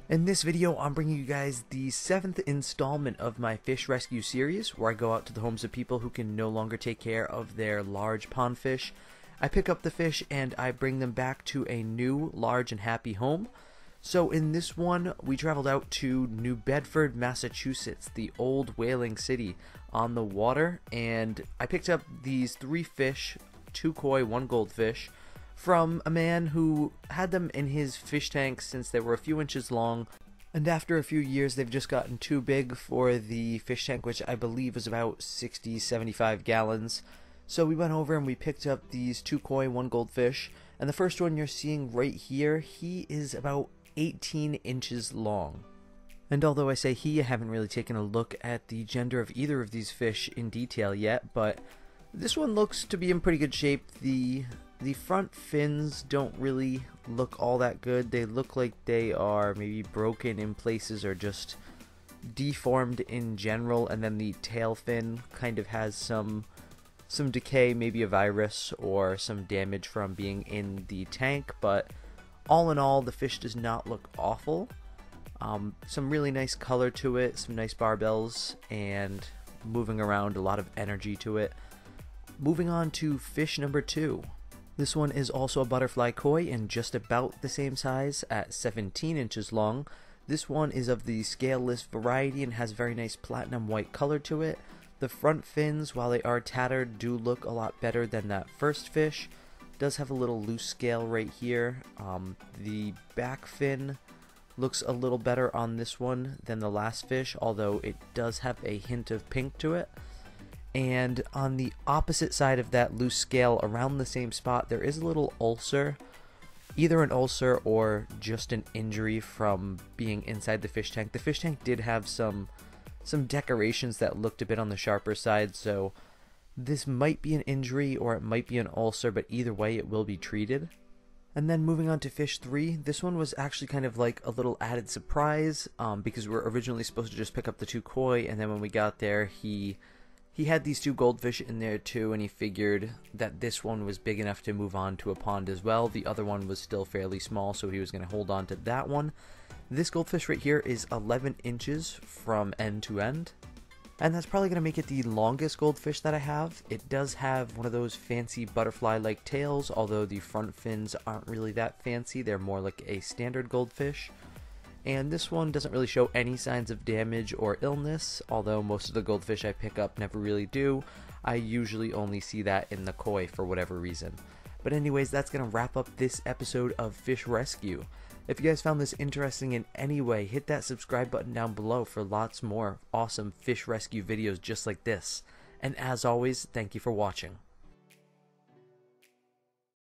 In this video, I'm bringing you guys the 7th installment of my fish rescue series, where I go out to the homes of people who can no longer take care of their large pond fish. I pick up the fish and I bring them back to a new, large, and happy home. So in this one, we traveled out to New Bedford, Massachusetts, the old whaling city on the water, and I picked up these 3 fish, 2 koi, 1 goldfish, from a man who had them in his fish tank since they were a few inches long, and after a few years they've just gotten too big for the fish tank, which I believe was about 60-75 gallons. So we went over and we picked up these 2 koi, 1 goldfish, and the first one you're seeing right here, he is about 18 inches long. And although I say he, I haven't really taken a look at the gender of either of these fish in detail yet, but this one looks to be in pretty good shape. The front fins don't really look all that good. They look like they are maybe broken in places or just deformed in general, and then the tail fin kind of has some decay, maybe a virus or some damage from being in the tank, but all in all the fish does not look awful. Some really nice color to it, some nice barbells, and moving around, a lot of energy to it. Moving on to fish number 2. This one is also a butterfly koi and just about the same size at 17 inches long. This one is of the scaleless variety and has very nice platinum white color to it. The front fins, while they are tattered, do look a lot better than that first fish. Does have a little loose scale right here. The back fin looks a little better on this one than the last fish, although it does have a hint of pink to it. And on the opposite side of that loose scale, around the same spot, there is a little ulcer. Either an ulcer or just an injury from being inside the fish tank. The fish tank did have some decorations that looked a bit on the sharper side, so this might be an injury or it might be an ulcer, but either way it will be treated. And then moving on to fish 3, this one was actually kind of like a little added surprise, because we were originally supposed to just pick up the 2 koi, and then when we got there, he had these 2 goldfish in there too, and he figured that this one was big enough to move on to a pond as well. The other one was still fairly small, so he was going to hold on to that one. This goldfish right here is 11 inches from end to end, and that's probably going to make it the longest goldfish that I have. It does have one of those fancy butterfly-like tails, although the front fins aren't really that fancy. They're more like a standard goldfish. And this one doesn't really show any signs of damage or illness, although most of the goldfish I pick up never really do. I usually only see that in the koi for whatever reason. But anyways, that's going to wrap up this episode of Fish Rescue. If you guys found this interesting in any way, hit that subscribe button down below for lots more awesome fish rescue videos just like this. And as always, thank you for watching.